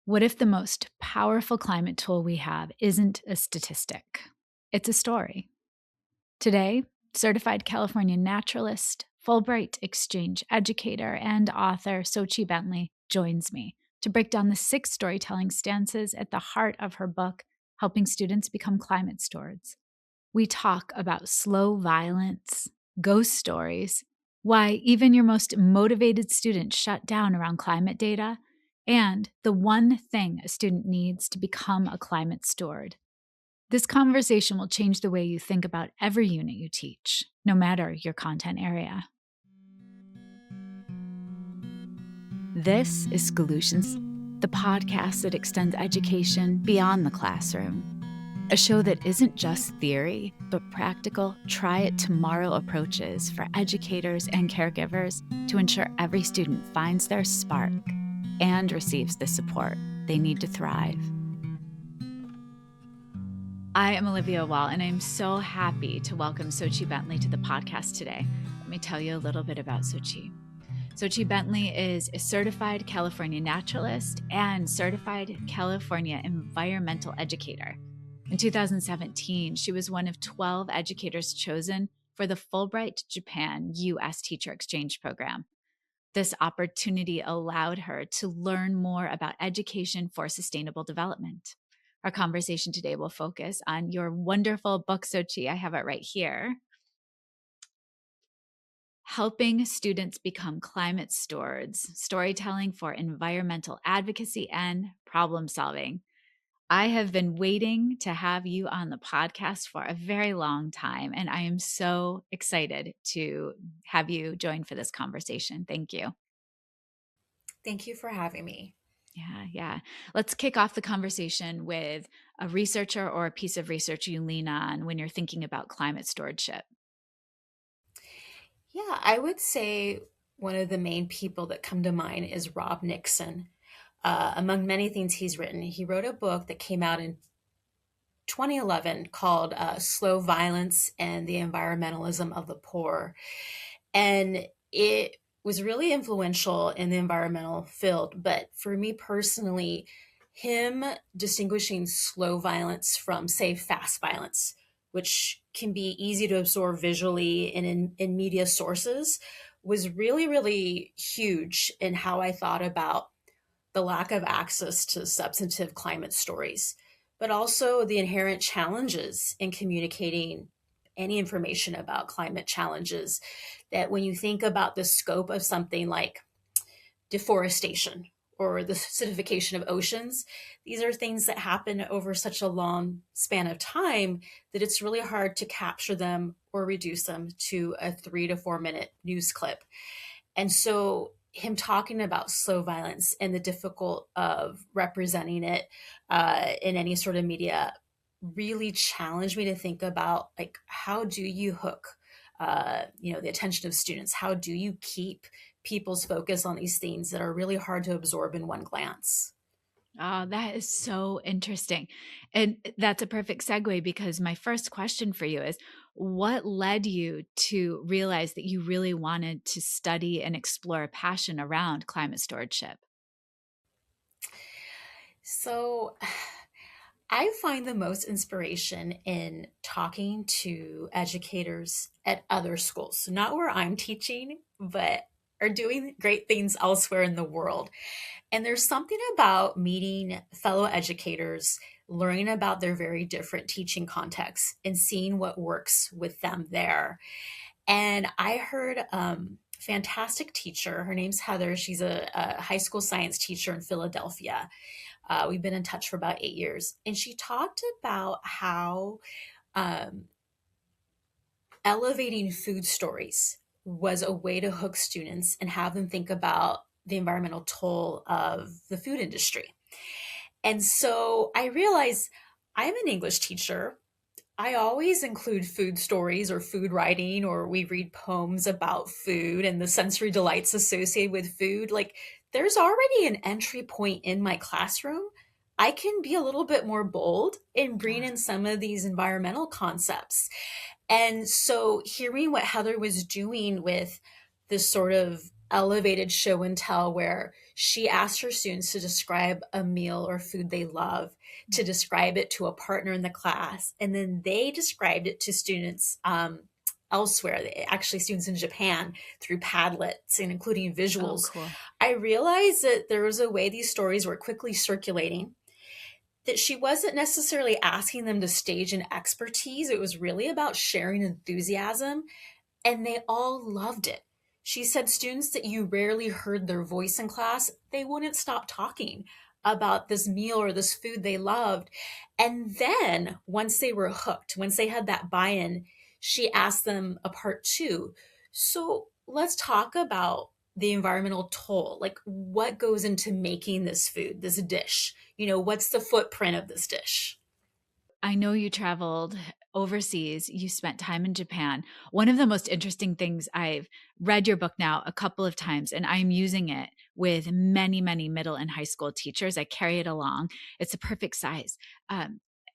What if the most powerful climate tool we have isn't a statistic? It's a story. Today, certified California naturalist, Fulbright exchange educator, and author Xochitl Bentley joins me to break down the 6 storytelling stances at the heart of her book, Helping Students Become Climate Stewards. We talk about slow violence, ghost stories, why even your most motivated students shut down around climate data, and the one thing a student needs to become a climate steward. This conversation will change the way you think about every unit you teach, no matter your content area. This is Schoolutions, the podcast that extends education beyond the classroom. A show that isn't just theory, but practical, try-it-tomorrow approaches for educators and caregivers to ensure every student finds their spark and receives the support they need to thrive. I am Olivia Wall, and I'm so happy to welcome Xochitl Bentley to the podcast today. Let me tell you a little bit about Xochitl. Xochitl Bentley is a certified California naturalist and certified California environmental educator. In 2017, she was one of 12 educators chosen for the Fulbright Japan U.S. Teacher Exchange Program. This opportunity allowed her to learn more about education for sustainable development. Our conversation today will focus on your wonderful book, Xochitl. I have it right here. Helping Students Become Climate Stewards, Storytelling for Environmental Advocacy and Problem Solving. I have been waiting to have you on the podcast for a very long time, and I am so excited to have you join for this conversation. Thank you. Thank you for having me. Yeah. Let's kick off the conversation with a researcher or a piece of research you lean on when you're thinking about climate stewardship. Yeah, I would say one of the main people that come to mind is Rob Nixon. Among many things he's written, he wrote a book that came out in 2011 called Slow Violence and the Environmentalism of the Poor. And it was really influential in the environmental field. But for me personally, him distinguishing slow violence from, say, fast violence, which can be easy to absorb visually and in media sources, was really, really huge in how I thought about the lack of access to substantive climate stories, but also the inherent challenges in communicating any information about climate challenges. That when you think about the scope of something like deforestation or the acidification of oceans, these are things that happen over such a long span of time that it's really hard to capture them or reduce them to a 3 to 4 minute news clip. And so him talking about slow violence and the difficult of representing it in any sort of media really challenged me to think about, like, how do you hook the attention of students? How do you keep people's focus on these things that are really hard to absorb in one glance? Oh, that is so interesting. And that's a perfect segue because my first question for you is, what led you to realize that you really wanted to study and explore a passion around climate stewardship? So I find the most inspiration in talking to educators at other schools, so not where I'm teaching, but are doing great things elsewhere in the world. And there's something about meeting fellow educators, learning about their very different teaching contexts, and seeing what works with them there. And I heard fantastic teacher. Her name's Heather. She's a high school science teacher in Philadelphia. We've been in touch for about 8 years. And she talked about how um, elevating food stories was a way to hook students and have them think about the environmental toll of the food industry. And so I realized I'm an English teacher. I always include food stories or food writing, or we read poems about food and the sensory delights associated with food. Like, there's already an entry point in my classroom. I can be a little bit more bold and bring in some of these environmental concepts. And so hearing what Heather was doing with this sort of elevated show and tell where she asked her students to describe a meal or food they love, to describe it to a partner in the class, and then they described it to students elsewhere, actually students in Japan, through Padlets and including Oh, visuals. cool. I realized that there was a way these stories were quickly circulating, that she wasn't necessarily asking them to stage an expertise. It was really about sharing enthusiasm, and they all loved it. She said students that you rarely heard their voice in class, they wouldn't stop talking about this meal or this food they loved. And then once they were hooked, once they had that buy-in, she asked them a part two. So let's talk about the environmental toll. Like, what goes into making this food, this dish? What's the footprint of this dish? I know you traveled overseas. You spent time in Japan. One of the most interesting things, I've read your book now a couple of times, and I'm using it with many, many middle and high school teachers. I carry it along. It's a perfect size.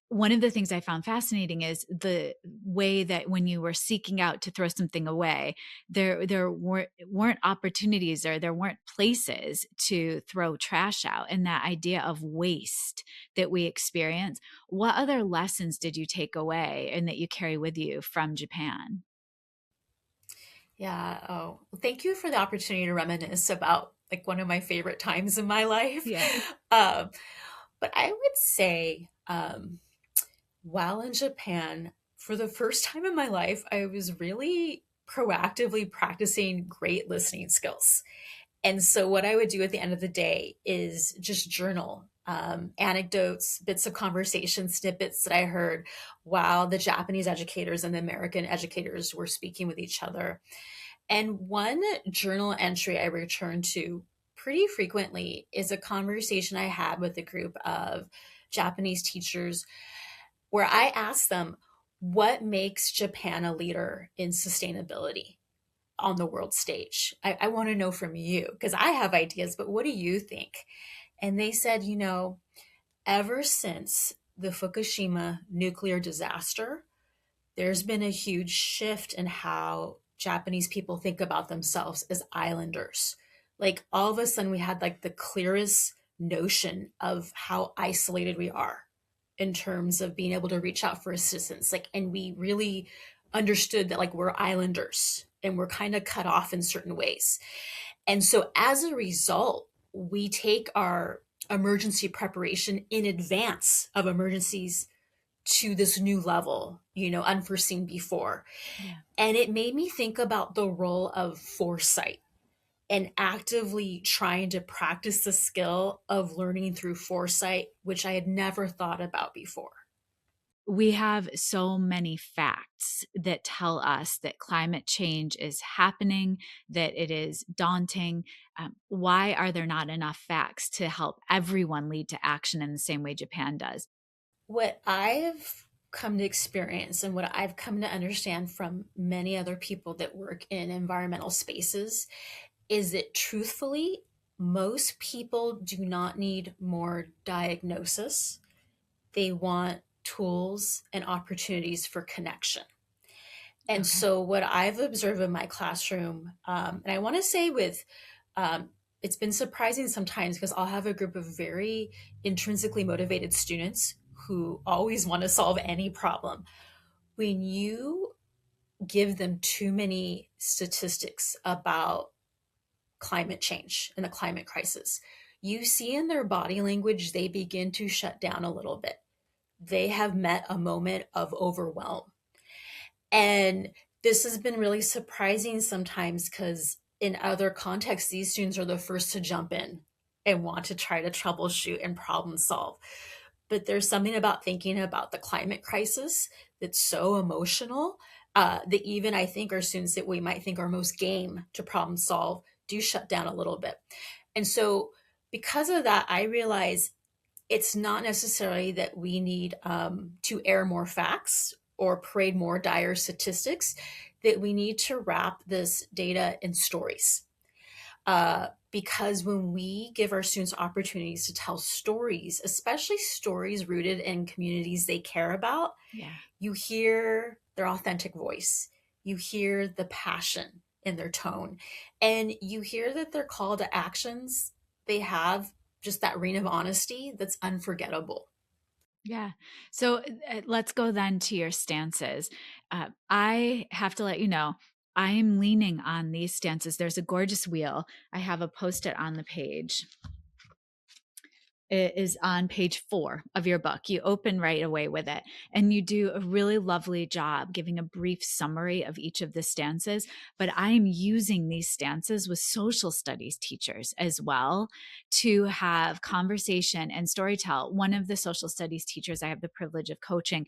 One of the things I found fascinating is the way that when you were seeking out to throw something away, there weren't opportunities, or there weren't places to throw trash out, and that idea of waste that we experience. What other lessons did you take away and that you carry with you from Japan? Yeah. Oh, well, thank you for the opportunity to reminisce about like one of my favorite times in my life. Yeah. Um, but I would say, while in Japan, for the first time in my life, I was really proactively practicing great listening skills. And so, what I would do at the end of the day is just journal anecdotes, bits of conversation, snippets that I heard while the Japanese educators and the American educators were speaking with each other. And one journal entry I return to pretty frequently is a conversation I had with a group of Japanese teachers where I asked them, what makes Japan a leader in sustainability on the world stage? I want to know from you because I have ideas, but what do you think? And they said, ever since the Fukushima nuclear disaster, there's been a huge shift in how Japanese people think about themselves as islanders. Like all of a sudden, we had like the clearest notion of how isolated we are in terms of being able to reach out for assistance. Like, and we really understood that like we're islanders and we're kind of cut off in certain ways. And so as a result, we take our emergency preparation in advance of emergencies to this new level, unforeseen before. Yeah. And it made me think about the role of foresight and actively trying to practice the skill of learning through foresight, which I had never thought about before. We have so many facts that tell us that climate change is happening, that it is daunting. Why are there not enough facts to help everyone lead to action in the same way Japan does? What I've come to experience and what I've come to understand from many other people that work in environmental spaces is that truthfully, most people do not need more diagnosis. They want tools and opportunities for connection. And Okay. so, what I've observed in my classroom, and I want to say it's been surprising sometimes because I'll have a group of very intrinsically motivated students who always want to solve any problem. When you give them too many statistics about climate change and the climate crisis, you see in their body language, they begin to shut down a little bit. They have met a moment of overwhelm. And this has been really surprising sometimes because in other contexts, these students are the first to jump in and want to try to troubleshoot and problem solve. But there's something about thinking about the climate crisis that's so emotional that even I think our students that we might think are most game to problem solve do shut down a little bit. And so, because of that, I realize it's not necessarily that we need to air more facts or parade more dire statistics, that we need to wrap this data in stories. Because when we give our students opportunities to tell stories, especially stories rooted in communities they care about, Yeah. you hear their authentic voice, you hear the passion in their tone. And you hear that their call to actions, they have just that ring of honesty that's unforgettable. Yeah. So let's go then to your stances. I have to let you know, I'm leaning on these stances. There's a gorgeous wheel. I have a post-it on the page. It is on page 4 of your book. You open right away with it, and you do a really lovely job giving a brief summary of each of the stances. But I'm using these stances with social studies teachers as well to have conversation and storytell. One of the social studies teachers I have the privilege of coaching,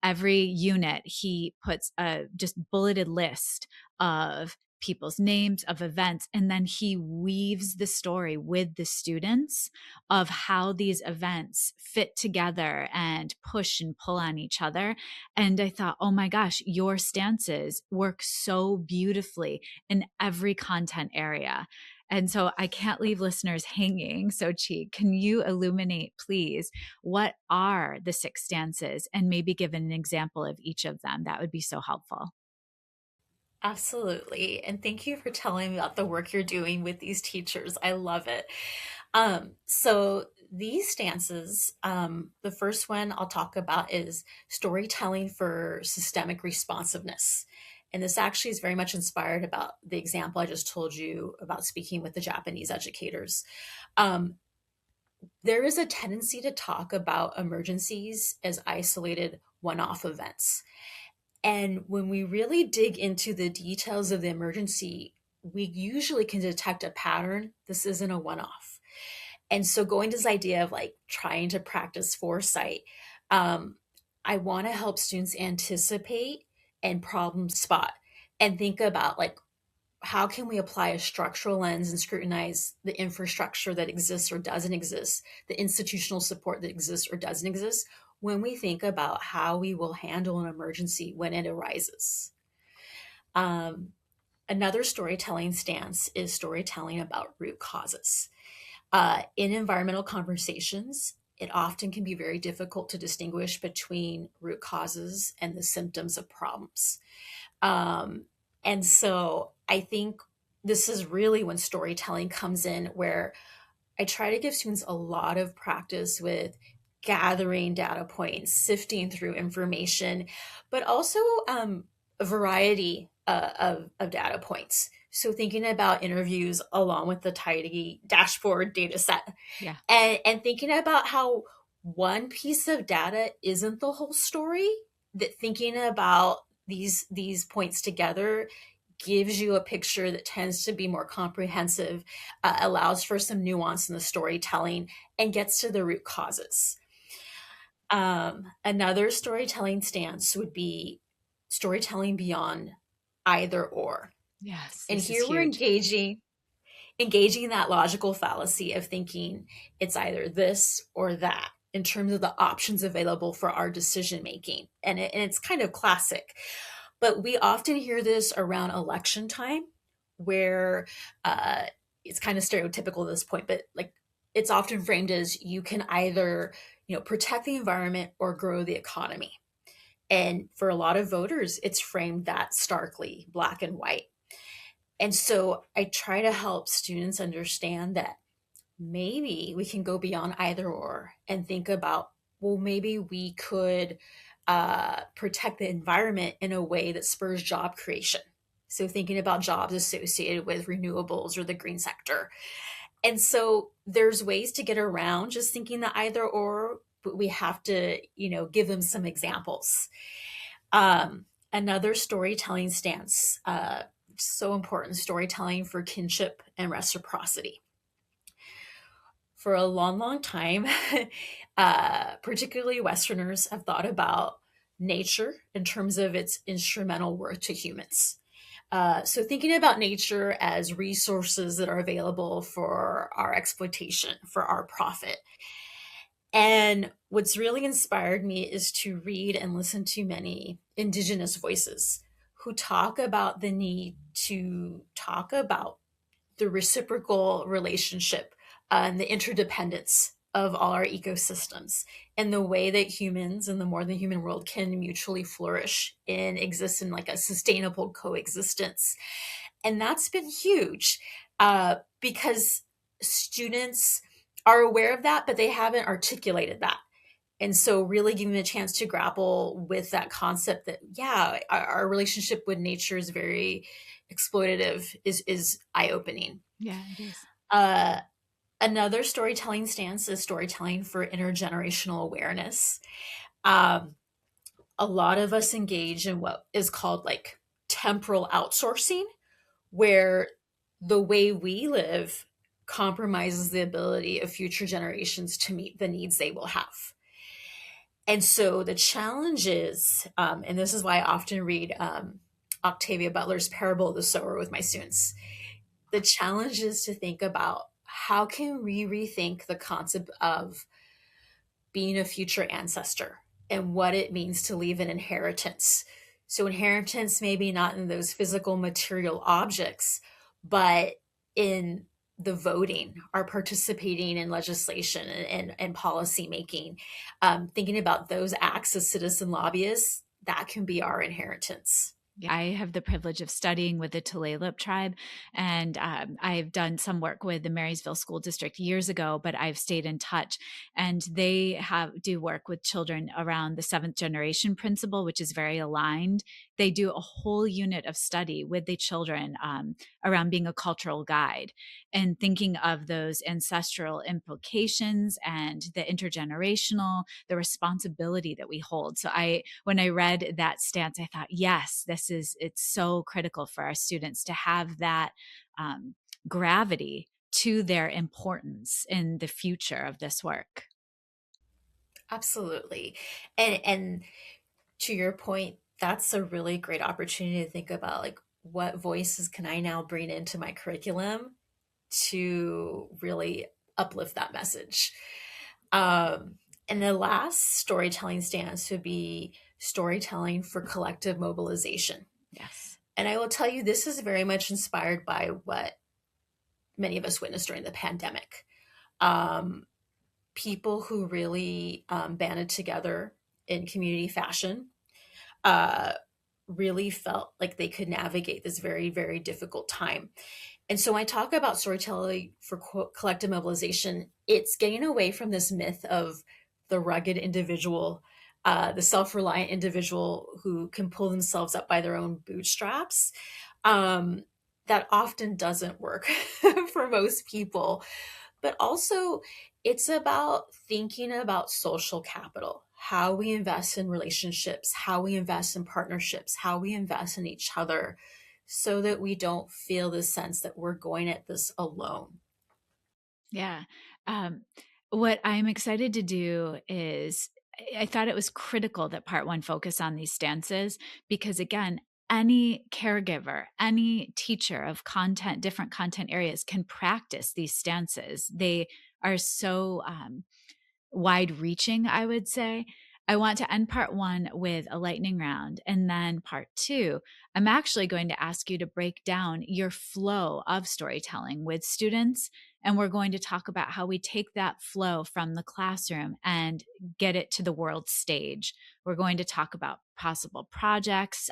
every unit, he puts a just bulleted list of people's names, of events, and then he weaves the story with the students of how these events fit together and push and pull on each other. And I thought, oh my gosh, your stances work so beautifully in every content area. And so I can't leave listeners hanging. So, Chi, can you illuminate, please, what are the 6 stances and maybe give an example of each of them? That would be so helpful. Absolutely. And thank you for telling me about the work you're doing with these teachers. I love it. So these stances, the first one I'll talk about is storytelling for systemic responsiveness. And this actually is very much inspired about the example I just told you about speaking with the Japanese educators. Um, there is a tendency to talk about emergencies as isolated one-off events. And when we really dig into the details of the emergency, we usually can detect a pattern. This isn't a one off. And so, going to this idea of like trying to practice foresight, um, I want to help students anticipate and problem spot and think about like how can we apply a structural lens and scrutinize the infrastructure that exists or doesn't exist, the institutional support that exists or doesn't exist when we think about how we will handle an emergency when it arises. Um, Another storytelling stance is storytelling about root causes. In environmental conversations, it often can be very difficult to distinguish between root causes and the symptoms of problems. Um, and so I think this is really when storytelling comes in, where I try to give students a lot of practice with gathering data points, sifting through information, but also a variety of data points. So thinking about interviews along with the tidy dashboard data set, Yeah. and thinking about how one piece of data isn't the whole story, that thinking about these points together gives you a picture that tends to be more comprehensive, allows for some nuance in the storytelling, and gets to the root causes. Another storytelling stance would be storytelling beyond either or. Yes, And this is here we're huge. engaging in that logical fallacy of thinking it's either this or that in terms of the options available for our decision making. And it's kind of classic. But we often hear this around election time, where uh, it's kind of stereotypical at this point, but like it's often framed as you can either, protect the environment or grow the economy. And for a lot of voters, it's framed that starkly, black and white. And so I try to help students understand that maybe we can go beyond either or and think about, well, maybe we could protect the environment in a way that spurs job creation. So thinking about jobs associated with renewables or the green sector. And so there's ways to get around just thinking the either or, but we have to, give them some examples. Another storytelling stance, so important, storytelling for kinship and reciprocity. For a long, long time, particularly Westerners have thought about nature in terms of its instrumental worth to humans. So thinking about nature as resources that are available for our exploitation, for our profit. And what's really inspired me is to read and listen to many Indigenous voices who talk about the need to talk about the reciprocal relationship and the interdependence of all our ecosystems and the way that humans and the more than human world can mutually flourish and exist in like a sustainable coexistence. And that's been huge because students are aware of that, but they haven't articulated that. And so really giving them a chance to grapple with that concept that, yeah, our relationship with nature is very exploitative is eye-opening. Yeah, it is. Uh, Another storytelling stance is storytelling for intergenerational awareness. Um, a lot of us engage in what is called like temporal outsourcing, where the way we live compromises the ability of future generations to meet the needs they will have. And so the challenge is, and this is why I often read Octavia Butler's Parable of the Sower with my students. The challenge is to think about how can we rethink the concept of being a future ancestor and what it means to leave an inheritance. So inheritance maybe not in those physical material objects, but in the voting, our participating in legislation and policy making, thinking about those acts as citizen lobbyists, that can be our inheritance. I have the privilege of studying with the Tulalip tribe, and I've done some work with the Marysville School District years ago, but I've stayed in touch. And they do work with children around the seventh generation principle, which is very aligned. They do a whole unit of study with the children around being a cultural guide and thinking of those ancestral implications and the intergenerational, the responsibility that we hold. So when I read that stance, I thought, yes, it's so critical for our students to have that gravity to their importance in the future of this work. Absolutely. And to your point, that's a really great opportunity to think about like what voices can I now bring into my curriculum to really uplift that message. And the last storytelling stance would be storytelling for collective mobilization. Yes. And I will tell you, this is very much inspired by what many of us witnessed during the pandemic. Um, People who really banded together in community fashion uh, really felt like they could navigate this very, very difficult time. And so when I talk about storytelling for collective mobilization, it's getting away from this myth of the rugged individual, the self-reliant individual who can pull themselves up by their own bootstraps. Um, that often doesn't work for most people. But also, it's about thinking about social capital, how we invest in relationships, how we invest in partnerships, how we invest in each other so that we don't feel the sense that we're going at this alone. Yeah. Um, what I'm excited to do is I thought it was critical that part one focus on these stances because, again, any caregiver, any teacher of content, different content areas can practice these stances. They are so wide reaching, I would say. I want to end part one with a lightning round. And then part two, I'm actually going to ask you to break down your flow of storytelling with students. And we're going to talk about how we take that flow from the classroom and get it to the world stage. We're going to talk about possible projects.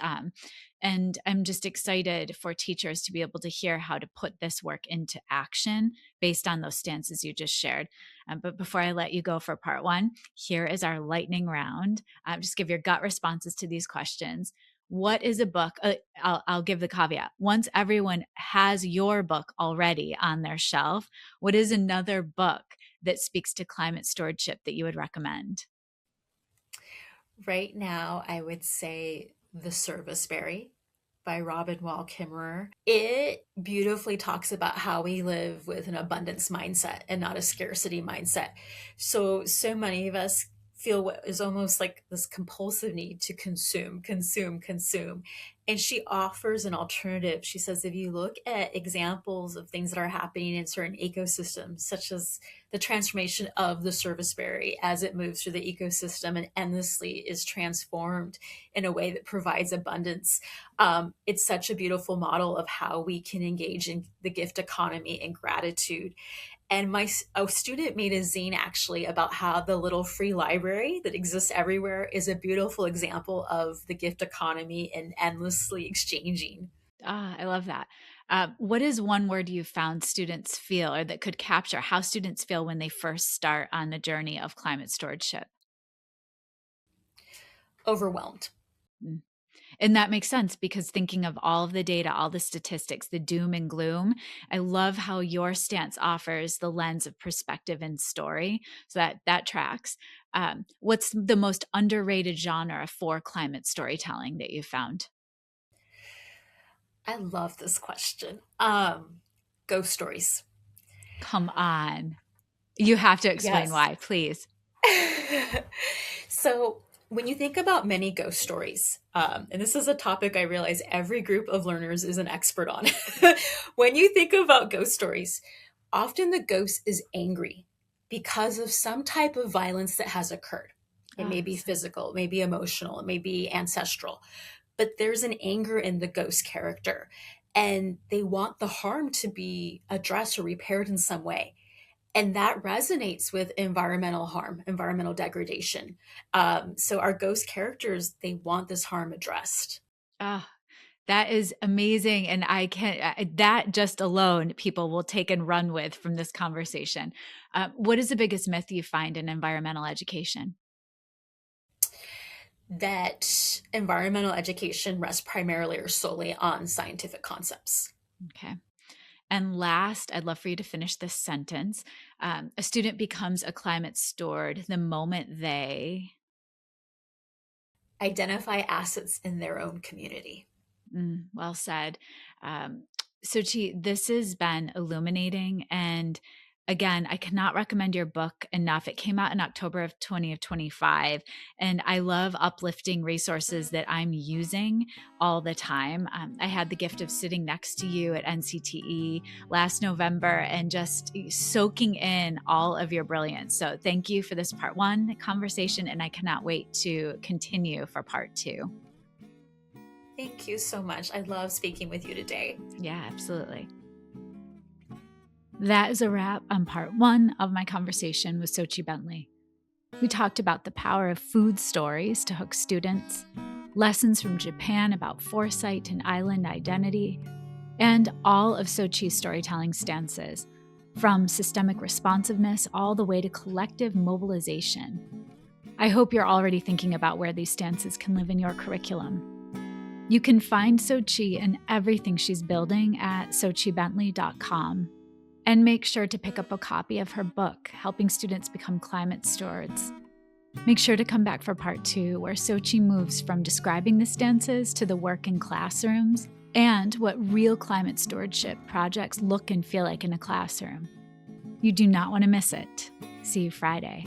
And I'm just excited for teachers to be able to hear how to put this work into action based on those stances you just shared. But before I let you go for part one, here is our lightning round. Just give your gut responses to these questions. What is a book? I'll give the caveat. Once everyone has your book already on their shelf, what is another book that speaks to climate stewardship that you would recommend? Right now, I would say The Serviceberry by Robin Wall Kimmerer. It beautifully talks about how we live with an abundance mindset and not a scarcity mindset. So many of us feel what is almost like this compulsive need to consume, consume, consume. And she offers an alternative. She says, if you look at examples of things that are happening in certain ecosystems, such as the transformation of the serviceberry as it moves through the ecosystem and endlessly is transformed in a way that provides abundance. It's such a beautiful model of how we can engage in the gift economy and gratitude. And a student made a zine actually about how the little free library that exists everywhere is a beautiful example of the gift economy and endlessly exchanging. Ah, I love that. What is one word you found students feel or that could capture how students feel when they first start on the journey of climate stewardship? Overwhelmed. Mm. And that makes sense because thinking of all of the data, all the statistics, the doom and gloom, I love how your stance offers the lens of perspective and story. So that tracks. What's the most underrated genre for climate storytelling that you found? I love this question. Ghost stories. Come on. You have to explain Yes. why, please. So, when you think about many ghost stories, and this is a topic I realize every group of learners is an expert on. When you think about ghost stories, often the ghost is angry because of some type of violence that has occurred. It Oh, may be physical, it may be emotional, it may be ancestral, but there's an anger in the ghost character, and they want the harm to be addressed or repaired in some way. And that resonates with environmental harm, environmental degradation. So our ghost characters, they want this harm addressed. oh, that is amazing. And I can, that just alone, people will take and run with from this conversation. What is the biggest myth you find in environmental education? That environmental education rests primarily or solely on scientific concepts. Okay. And last, I'd love for you to finish this sentence. A student becomes a climate steward the moment they, Identify assets in their own community. well said. Um, Suchi, this has been illuminating. And again, I cannot recommend your book enough. It came out in October of 2025. And I love uplifting resources that I'm using all the time. I had the gift of sitting next to you at NCTE last November and just soaking in all of your brilliance. So thank you for this part one conversation. And I cannot wait to continue for part two. Thank you so much. I love speaking with you today. Yeah, absolutely. That is a wrap on part one of my conversation with Xochitl Bentley. We talked about the power of food stories to hook students, lessons from Japan about foresight and island identity, and all of Xochitl's storytelling stances, from systemic responsiveness all the way to collective mobilization. I hope you're already thinking about where these stances can live in your curriculum. You can find Xochitl and everything she's building at xochitlbentley.com. And make sure to pick up a copy of her book, Helping Students Become Climate Stewards. Make sure to come back for part two, where Xochitl moves from describing the stances to the work in classrooms and what real climate stewardship projects look and feel like in a classroom. You do not want to miss it. See you Friday.